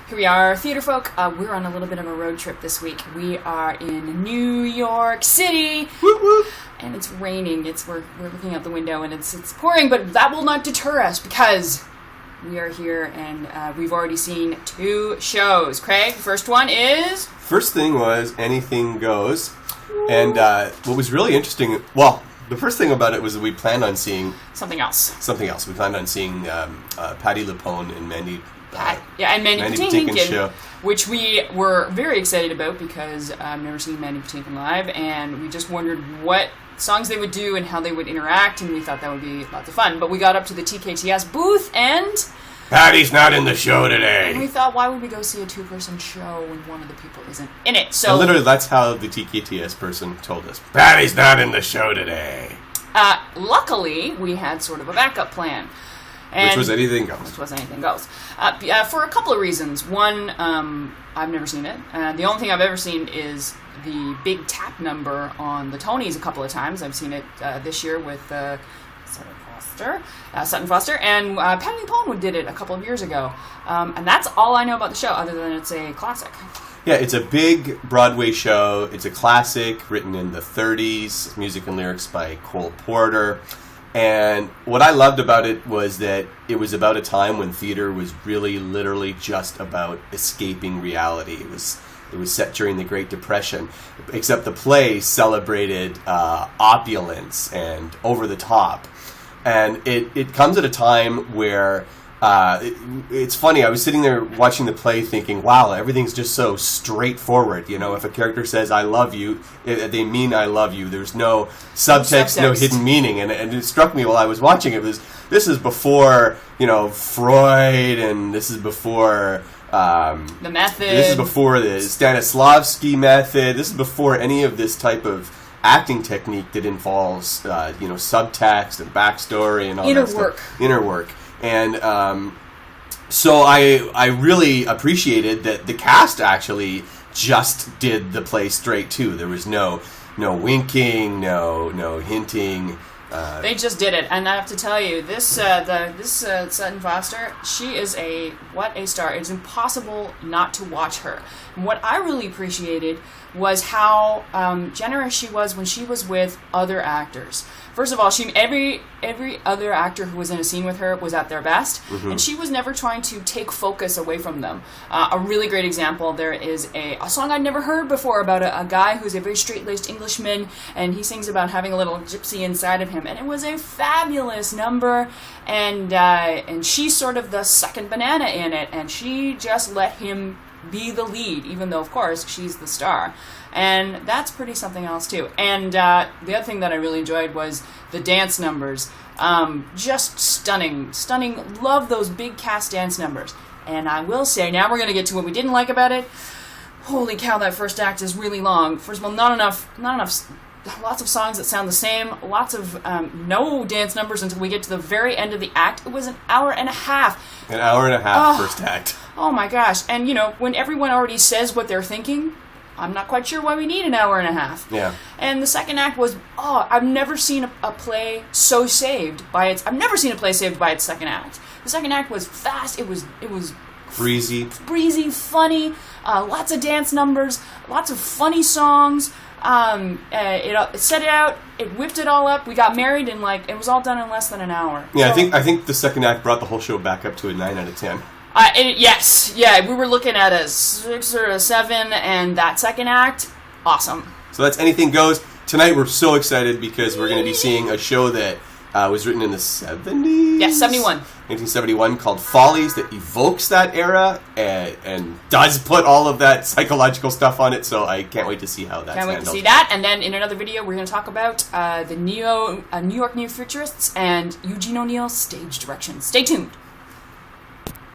Here we are, Theatrefolk. We're on a little bit of a road trip this week. We are in New York City, whoop, whoop. And it's raining. We're looking out the window and it's pouring, but that will not deter us because we are here and we've already seen 2 shows. Craig, the first one is? First thing was Anything Goes, and what was really interesting, well, the first thing about it was that we planned on seeing something else. We planned on seeing Patti LuPone and Mandy. And Mandy Patinkin show, which we were very excited about because I've never seen Mandy Patinkin live, and we just wondered what songs they would do and how they would interact, and we thought that would be lots of fun. But we got up to the TKTS booth, and Patty's not in the show today. And we thought, why would we go see a 2-person show when one of the people isn't in it? So and literally, that's how the TKTS person told us. Patty's not in the show today. Luckily, we had sort of a backup plan. Which was Anything Goes. For a couple of reasons. One, I've never seen it. The only thing I've ever seen is the big tap number on the Tonys a couple of times. I've seen it this year with Sutton Foster, and Patti LuPone did it a couple of years ago. And that's all I know about the show, other than it's a classic. Yeah, it's a big Broadway show. It's a classic, written in the 30s, music and lyrics by Cole Porter. And what I loved about it was that it was about a time when theater was really literally just about escaping reality. It was set during the Great Depression, except the play celebrated opulence and over the top. And it comes at a time where it's funny. I was sitting there watching the play thinking, wow, everything's just so straightforward. You know, if a character says, I love you, they mean I love you. There's no subtext, no hidden meaning. And it struck me while I was watching it, this is before, Freud, and this is before the method. This is before the Stanislavski method. This is before any of this type of acting technique that involves, subtext and backstory and all that stuff. Inner work. And so I really appreciated that the cast actually just did the play straight too. There was no winking, no hinting. They just did it, and I have to tell you, this Sutton Foster, she is what a star. It's impossible not to watch her. And what I really appreciated was how generous she was when she was with other actors. First of all, every other actor who was in a scene with her was at their best, and she was never trying to take focus away from them. A really great example, there is a song I'd never heard before about a guy who's a very straight-laced Englishman, and he sings about having a little gypsy inside of him, and it was a fabulous number, and she's sort of the second banana in it, and she just let him be the lead, even though, of course, she's the star. And that's pretty something else, too. And the other thing that I really enjoyed was the dance numbers. Just stunning. Love those big cast dance numbers. And I will say, now we're going to get to what we didn't like about it. Holy cow, that first act is really long. First of all, not enough, lots of songs that sound the same, lots of no dance numbers until we get to the very end of the act. It was an hour and a half. First act. Oh my gosh. And, when everyone already says what they're thinking, I'm not quite sure why we need an hour and a half. Yeah. And the second act was, I've never seen a play so saved by its... I've never seen a play saved by its second act. The second act was fast. It was breezy, funny, lots of dance numbers, lots of funny songs. It set it out, it whipped it all up. We got married, and it was all done in less than an hour. Yeah, so, I think the second act brought the whole show back up to a 9 out of 10. Yes. Yeah, we were looking at a 6 or a 7, and that second act, awesome. So that's Anything Goes. Tonight we're so excited because we're going to be seeing a show that was written in the 70s? Yes, 71. 1971, called Follies, that evokes that era and does put all of that psychological stuff on it, so I can't wait to see how that's handled. Can't wait to see that, and then in another video we're going to talk about the New York New Futurists and Eugene O'Neill's stage direction. Stay tuned.